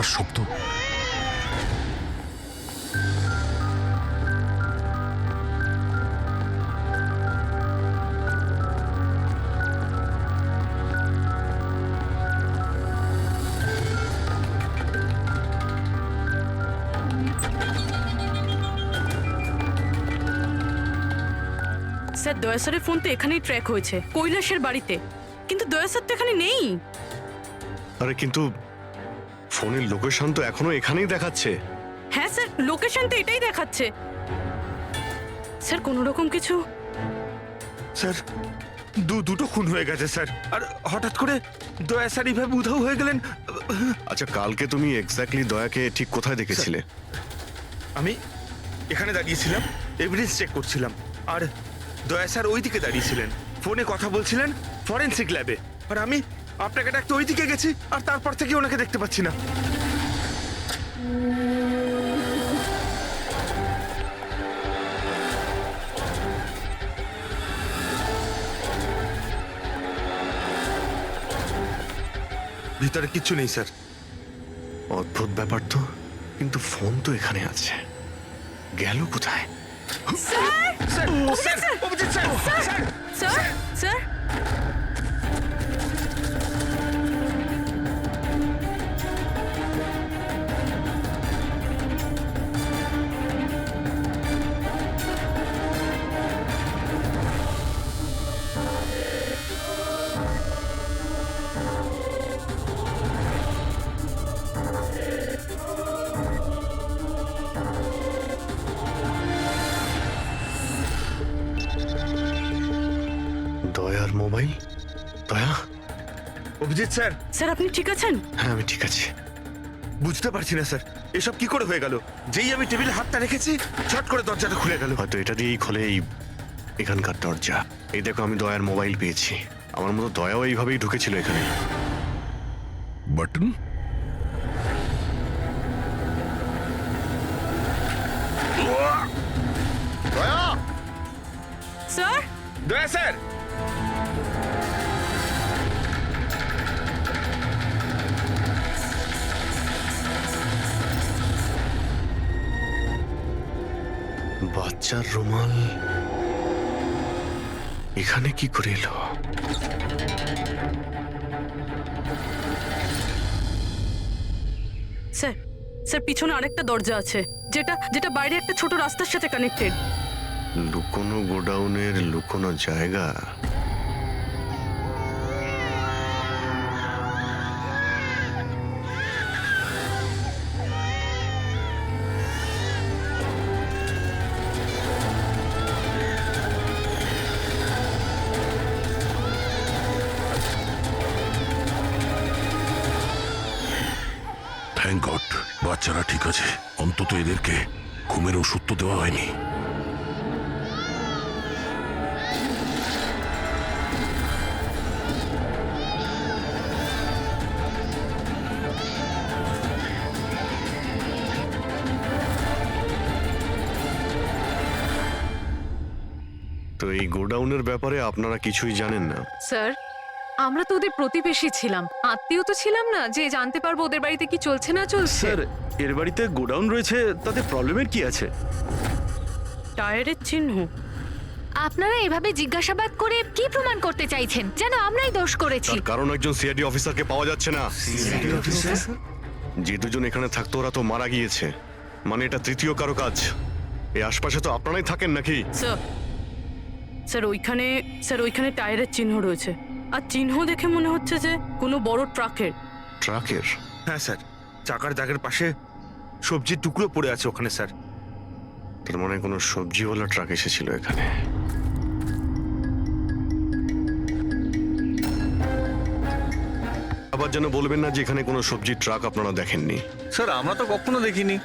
গলার শব্দ। স্যার দয়া স্যারের ফোন তো এখানেই ট্র্যাক হয়েছে, কৈলাসের বাড়িতে, কিন্তু দয়া স্যার তো এখানে নেই। আরে কিন্তু ফোনের লোকেশন তো এখনো এখানেই দেখাচ্ছে। হ্যাঁ স্যার, লোকেশন তো এটাই দেখাচ্ছে। স্যার কোনো রকম কিছু? স্যার দুটো খুন হয়ে গেছে স্যার, আর হঠাৎ করে দয়া স্যার এইভাবে উধাও হয়ে গেলেন। আচ্ছা, কালকে তুমি এক্স্যাক্টলি দয়াকে ঠিক কোথায় দেখেছিলে? আমি এখানে দাঁড়িয়েছিলাম, এভিডেন্স চেক করছিলাম, আর দয়া স্যার ওইদিকে দাঁড়িয়েছিলেন, ফোনে কথা বলছিলেন ফরেন্সিক ল্যাবে, আর আমি আপনাকে ডাকতে ওইদিকে গেছি, আর তারপর থেকে ওনাকে দেখতে পাচ্ছি না। ভিতরে কিচ্ছু নেই স্যার। অদ্ভুত ব্যাপার তো, কিন্তু ফোন তো এখানে আছে, গেল কোথায়? Sir sir sir, sir, Abhijit sir, sir sir sir দয়ার মোবাইল। দয়া? অভিজিৎ স্যার, স্যার আপনি ঠিক আছেন? হ্যাঁ, আমি ঠিক আছি। বুঝতে পারছি না স্যার, এসব কি করে হয়ে গেল? যেই আমি টেবিলে হাতটা রেখেছি ছট করে দরজাটা খুলে গেল। হয়তো এটা দিয়েই খোলে এই এখানকার দরজা। এই দেখো, আমি দয়ার মোবাইল পেয়েছি। আমার মতো দয়াও এইভাবেই ঢুকেছিল এখানে। বাটন? দয়া! স্যার দয়া স্যার! বাচ্চার রুমাল এখানে কি করে এলো? স্যার স্যার পিছনে আরেকটা দরজা আছে, যেটা যেটা বাইরে একটা ছোট রাস্তার সাথে কানেক্টেড। লুকোনো গোডাউনের লুকোনো জায়গা। থ্যাংক গড, বাচ্চারা ঠিক আছে। অন্তত এদেরকে ঘুমের ওষুধ তো দেওয়া হয়নি। তো এই গোডাউনের ব্যাপারে আপনারা কিছুই জানেন না? স্যার, আমরা তো ওদের প্রতিবেশী ছিলাম, আত্মীয় তো ছিলাম না যে জানতে পারবো ওদের বাড়িতে কি চলছে না চলছে। স্যার, এর বাড়িতে গোডাউন রয়েছে, তাতে প্রবলেমের কি আছে? টায়ারের চিহ্ন। আপনারা এভাবে জিজ্ঞাসাবাদ করে কি প্রমাণ করতে চাইছেন? যেন আমরাই দোষ করেছি। তার কারণ একজন সিআইডি অফিসারকে পাওয়া যাচ্ছে না। যে দুজন এখানে থাকতো ওরা তো মারা গিয়েছে, মানে এটা তৃতীয় কারো কাজ। এই আশপাশে তো আপনারাই থাকেন নাকি? স্যার স্যার ওইখানে টায়ারের চিহ্ন রয়েছে, আর চিহ্ন দেখে মনে হচ্ছে যে কোনো বড় ট্রাকের। ট্রাকের? হ্যাঁ স্যার, চাকার দাগের পাশে সবজির টুকরো পড়ে আছে ওখানে স্যার। তার মানে কোনো সবজিওয়ালা ট্রাক এসেছিল এখানে। আবার যেন বলবেন না যে এখানে কোনো সবজির ট্রাক আপনারা দেখেননি। স্যার, আমরা তো কখনো দেখিনি।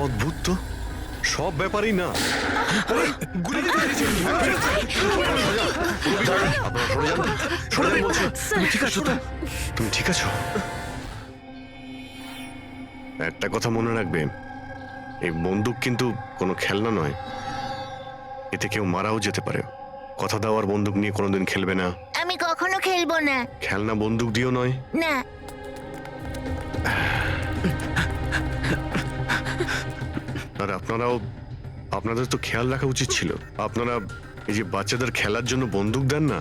অদ্ভুত তো, সব ব্যাপারই না। আপনারা সরে যান, সরে যান বলছি। তুমি ঠিক আছো তো? তুমি ঠিক আছো? একটা কথা মনে রাখবে, এই বন্দুক কিন্তু কোনো খেলনা নয়, এতে কেউ মারাও যেতে পারে। কথা দেওয়ার বন্দুক নিয়ে কোনোদিন খেলবে না। আমি কখনো খেলবো না। খেলনা বন্দুক দিয়েও নয়। না। আর আপনাদের তো খেয়াল রাখা উচিত ছিল। আপনারা এই যে বাচ্চাদের খেলার জন্য বন্দুক দেন না,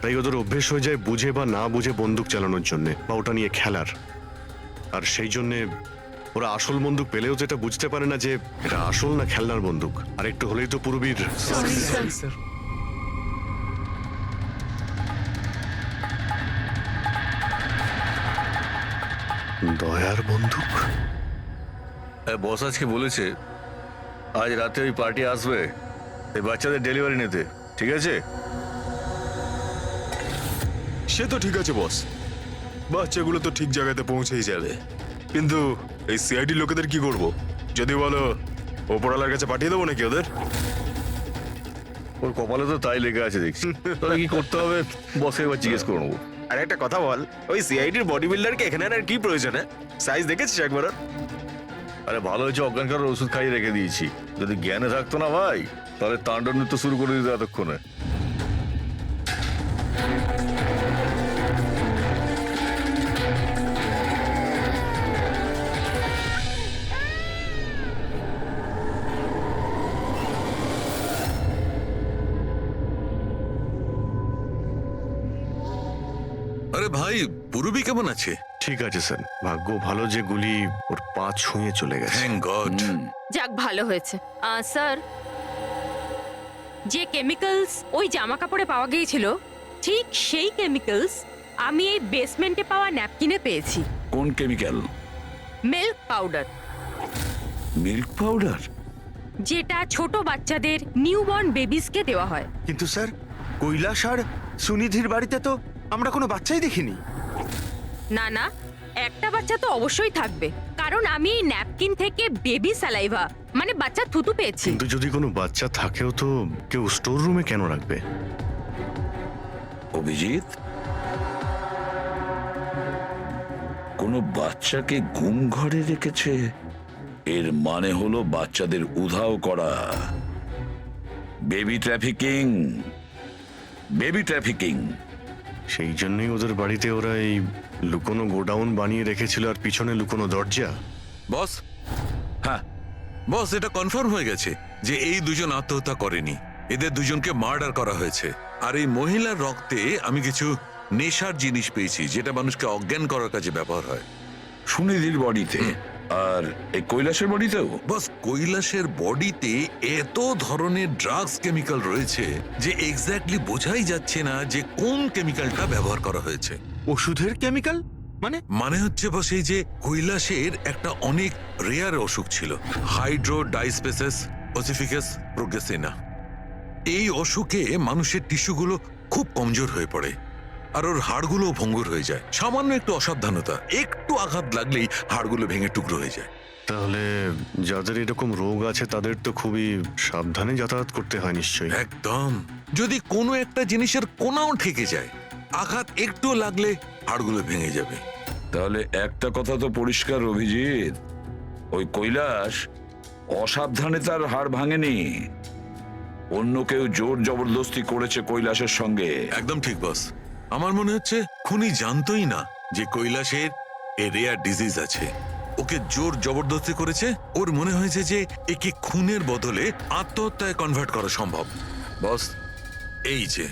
তাই ওদের অভ্যেস হয়ে যায় বুঝে বা না বুঝে বন্দুক চালানোর জন্য বা ওটা নিয়ে খেলার। আর সেই জন্যে ওরা আসল বন্দুক পেলেও তো এটা বুঝতে পারে না যে এটা আসল না খেলনার বন্দুক। আর একটু হলেই তো পুরবীর দয়ার বন্দুক। বস আজকে বলেছে আজ রাতে ওই পার্টি আসবে এই বাচ্চাদের ডেলিভারি নিতে, ঠিক আছে? সে তো ঠিক আছে বস, বাচ্চাগুলো তো ঠিক জায়গাতে পৌঁছেই যাবে। কিন্তু এই সিআইডি লোকেদের কি করব? যদি বলো ওপরওয়ালার কাছে পাঠিয়ে দেবো নাকি ওদের? ওর কপালে তো তাই লেগে আছে দেখছি। তাহলে কি করতে হবে বসকে এবার জিজ্ঞেস করে নেবো। আর একটা কথা বল, ওই সিআইডির বডি বিল্ডারকে এখানে আর কি প্রয়োজন? সাইজ দেখেছিস একবার? আরে ভালো হয়েছে অজ্ঞান করার ওষুধ খাইয়ে রেখে দিয়েছি। যদি জ্ঞানে থাকতো না ভাই, তাহলে তাণ্ডব নৃত্য শুরু করে দিত এতক্ষণে। আরে ভাই, পুরবী কেমন আছে? ঠিক আছে স্যার, ভাগ্য ভালো যে গুলি ওর পা ছুঁয়ে চলে গেছে। Thank god. যাক ভালো হয়েছে। স্যার, যে কেমিক্যালস ওই জামা কাপড়ে পাওয়া গিয়েছিল ঠিক সেই কেমিক্যালস আমি এই বেসমেন্টে পাওয়া ন্যাপকিনে পেয়েছি। কোন chemical? Milk powder, milk powder? যেটা ছোট বাচ্চাদের নিউবর্ন বেবিসকে দেওয়া হয়। কিন্তু স্যার, কৈলাস আর সুনিধির বাড়িতে তো আমরা কোনো বাচ্চাই দেখিনি। না না, একটা বাচ্চা তো অবশ্যই থাকবে, কারণ আমি এই ন্যাপকিন থেকে বেবি স্যালাইভা মানে বাচ্চা থুতু পেয়েছি। কিন্তু যদি কোনো বাচ্চা থাকেও তো কেউ স্টোর রুমে কেন রাখবে? অভিজিৎ, কোনো বাচ্চাকে গুম ঘরে রেখেছে, এর মানে হলো বাচ্চাদের উধাও করা। Baby trafficking, baby trafficking. সেই জন্যই ওদের বাড়িতে ওরা এই লুকোনো গোডাউন বানিয়ে রেখেছিল আর পিছনে লুকোনো দরজা। বস, হ্যাঁ বস, এটা কনফার্ম হয়ে গেছে যে এই দুজন আত্মহত্যা করেনি, এদের দুজনকে মার্ডার করা হয়েছে। আর এই মহিলার রক্তে আমি কিছু নেশার জিনিস পেয়েছি যেটা মানুষকে অজ্ঞান করার কাজে ব্যবহার হয়। সুনিধির বডিতে আর এই কৈলাসের বডিতেও? বস, কৈলাসের বডিতে এত ধরনের ড্রাগস কেমিক্যাল রয়েছে যে এক্স্যাক্টলি বোঝাই যাচ্ছে না যে কোন কেমিক্যালটা ব্যবহার করা হয়েছে। ওষুধের কেমিক্যাল মানে হচ্ছে বস, এই যে কৈলাসের একটা অনেক রেয়ার অসুখ ছিল, হাইড্রোডাইস্পেসিস ওসিফিকাস প্রোগ্রেসিনা। এই অসুখে মানুষের টিস্যুগুলো খুব কমজোর হয়ে পড়ে আর ওর হাড়গুলো ভঙ্গুর হয়ে যায়। সামান্য একটু অসাবধানতা, একটু আঘাত লাগলেই হাড়গুলো ভেঙে টুকরো হয়ে যায়। তাহলে যাদের এরকম রোগ আছে তাদের তো খুবই সাবধানে যাতায়াত করতে হয় নিশ্চয়ই। একদম। যদি কোনো একটা জিনিসের কোনাও ঠেকে যায়, আঘাত একটু লাগলে হাড়গুলো ভেঙে যাবে। তাহলে একটা কথা তো পরিষ্কার অভিজিৎ, ওই কৈলাস অসাবধানে তার হাড় ভাঙেনি, অন্য কেউ জোর জবরদস্তি করেছে কৈলাসের সঙ্গে। একদম ঠিক বস, আমার মনে হচ্ছে খুনি জানতোই না যে কৈলাসের এ রেয়ার ডিজিজ আছে। ওকে জোর জবরদস্তি করেছে, ওর মনে হয়েছে যে একে খুনের বদলে আত্মহত্যায় কনভার্ট করা সম্ভব। বস, এই যে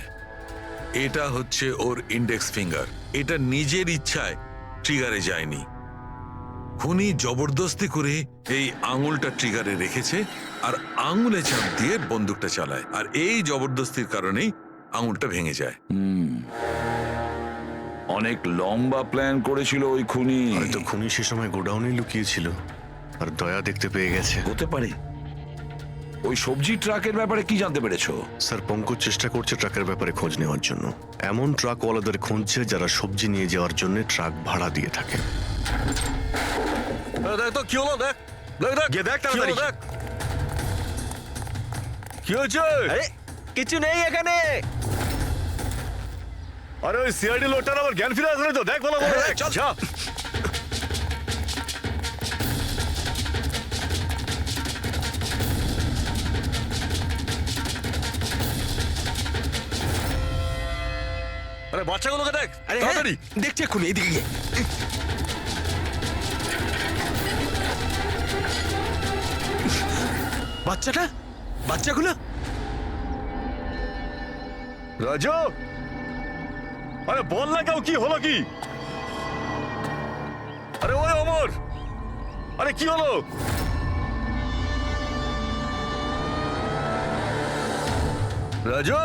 এটা হচ্ছে ওর ইন্ডেক্স ফিঙ্গার, এটা নিজের ইচ্ছায় ট্রিগারে যায়নি। খুনি জবরদস্তি করে এই আঙুলটা ট্রিগারে রেখেছে আর আঙুলে চাপ দিয়ে বন্দুকটা চালায়, আর এই জবরদস্তির কারণেই আঙুলটা ভেঙে যায়। অনেক লম্বা প্ল্যান করেছিল ওই খুনি। হয়তো খুনি সে সময় গোডাউনে লুকিয়েছিল আর দয়া দেখতে পেয়ে গেছে। হতে পারে। ওই সবজি ট্রাকের ব্যাপারে কি জানতে পেরেছো? স্যার, পঙ্কজ চেষ্টা করছে ট্রাকের ব্যাপারে খোঁজ নেওয়ার জন্য। এমন ট্রাকওয়ালাদের খুঁজছে যারা সবজি নিয়ে যাওয়ার জন্য ট্রাক ভাড়া দিয়ে থাকে। দেখ তো কি হলো, দেখ দেখ দেখ গিয়ে দেখ কি হলো, তাড়াতাড়ি। দেখ কি হয়েছে? কিছু নেই এখানে। আরে ওই সিআইডি লোকটার আবার জ্ঞান ফিরে আসলে তো, দেখ ভালো করে, দেখ, চল যা। আরে বাচ্চাগুলোকে দেখ, আরে তাড়াতাড়ি। দেখছি এক্ষুনি, এদিকে গিয়ে। বাচ্চাগুলো রাজু, আরে বল না কেউ, কি হলো কি? আরে ওই অমর, আরে কি হলো? রাজু,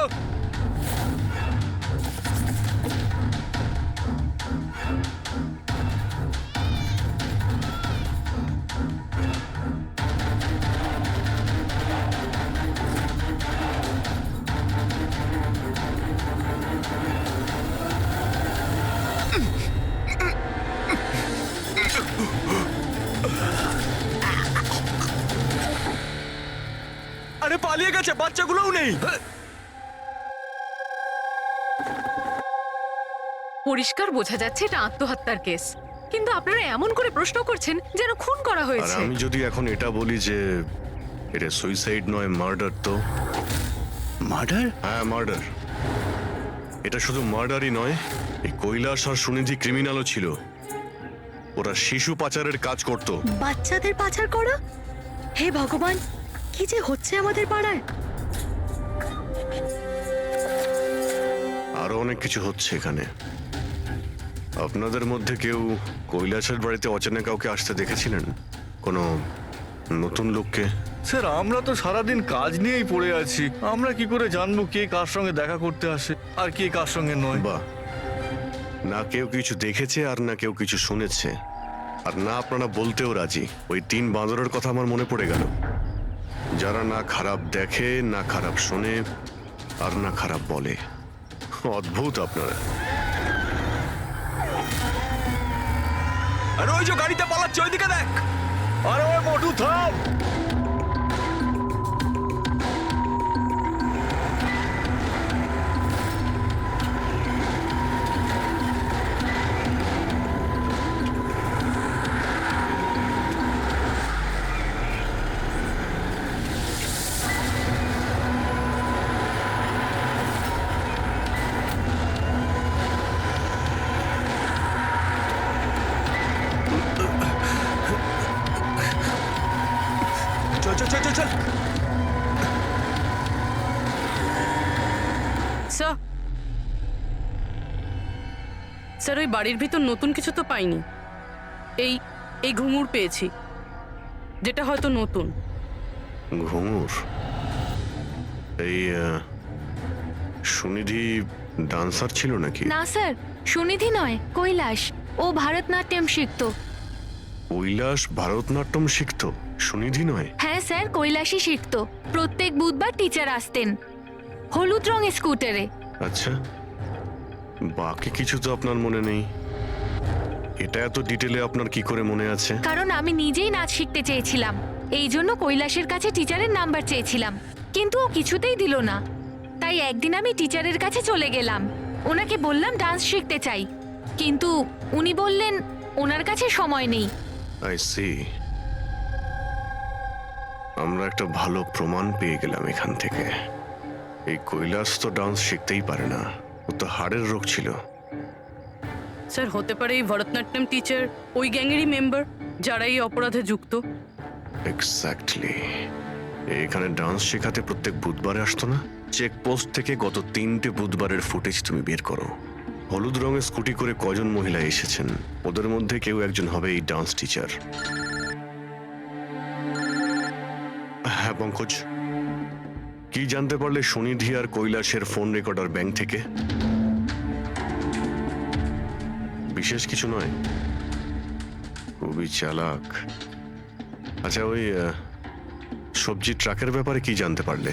আরে পালিয়ে গেছে, বাচ্চাগুলোও নেই। পরিষ্কার বোঝা যাচ্ছে এটা আত্মহত্যার কেস, কিন্তু আপনারা এমন করে প্রশ্ন করছেন যেন খুন করা আর হয়েছে। আমি যদি এখন এটা বলি যে এটা সুইসাইড নয় মার্ডার, তো মার্ডার? হ্যাঁ মার্ডার। এটা শুধু মার্ডারই নয়, এই কৈলাস আর সুনিধি ক্রিমিনালও ছিল। ওরা শিশু পাচারের কাজ করত। বাচ্চাদের পাচার করা? হে ভগবান, কি যে হচ্ছে আমাদের পাড়ায়। আরো অনেক কিছু হচ্ছে এখানে। আপনাদের মধ্যে কেউ কৈলাসের বাড়িতে অচেনা কাউকে আসতে দেখেছিলেন? কোনো নতুন লোককে? স্যার আমরা তো সারাদিন কাজ নিয়েই পড়ে আছি, আমরা কি করে জানবো কে কার সঙ্গে দেখা করতে আসে আর কে কার সঙ্গে নয়? বাহ, না কেউ কিছু দেখেছে আর না কেউ কিছু শুনেছে, আর না আপনারা বলতেও রাজি। ওই 3 বাঁদরের কথা আমার মনে পড়ে গেল, যারা না খারাপ দেখে, না খারাপ শোনে, আর না খারাপ বলে। অদ্ভুত আপনারা। আরে ওই যে গাড়িতে পালাচ্ছে, ওইদিকে দেখ। আরে ওই মোটু থাম। চল চল চল চল চল। স্যার, স্যার ওই বাড়ির ভিতর নতুন কিছু তো পাইনি। এই এই ঘুঙুর পেয়েছি, যেটা হয়তো নতুন। ঘুঙুর? এই সুনিধি ডান্সার ছিল নাকি? না স্যার, সুনিধি নয়, কৈলাস। ও ভারতনাট্যম শিখতো। কৈলাস ভারতনাট্যম শিখতো, সুনিধি নয়? হ্যাঁ স্যার, কৈলাসই শিখতো। প্রত্যেক বুধবার টিচার আসতেন হলুদ রঙের স্কুটারে। আচ্ছা, বাকি কিছু তো আপনার মনে নেই। এটা এত ডিটেলে আপনার কি করে মনে আছে? কারণ আমি নিজেই নাচ শিখতে চেয়েছিলাম, এই জন্য কৈলাসের কাছে টিচারের নাম্বার চেয়েছিলাম, কিন্তু ও কিছুতেই দিল না। তাই একদিন আমি টিচারের কাছে চলে গেলাম, ওনাকে বললাম ডান্স শিখতে চাই, কিন্তু উনি বললেন ওনার কাছে সময় নেই। I see. আমরা একটা ভালো প্রমাণ পেয়ে গেলাম এখান থেকে। এই কৈলাস তো ডান্স শিখতেই পারে না, ও তো হাড়ের রোগ ছিল। স্যার হতে পারে এই ভরতনাট্যম টিচার ওই গ্যাংয়েরই মেম্বার, যারা এই অপরাধে যুক্ত। এক্স্যাক্টলি। এখানে ডান্স শেখাতে প্রত্যেক বুধবারে আসতো না? চেকপোস্ট থেকে গত 3টে বুধবারের ফুটেজ তুমি বের করো। হলুদ রঙের স্কুটি করে কজন মহিলা এসেছেন, ওদের মধ্যে কেউ একজন হবে এই ডান্স টিচার। হ্যাঁ পঙ্কজ, কি জানতে পারলে সুনিধি আর কৈলাসের ফোন রেকর্ডার ব্যাংক থেকে? বিশেষ কিছু নয়, খুবই চালাক। আচ্ছা, ওই সবজি ট্রাকের ব্যাপারে কি জানতে পারলে?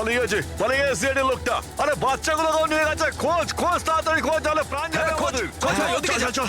পালিয়ে গেছে সিআইডি লোকটা। আরে বাচ্চাগুলো নিয়ে গেছে, খোঁজ খোঁজ তাড়াতাড়ি খোঁজ, তাহলে প্রাণ যাবে আমাদের। চল চল চল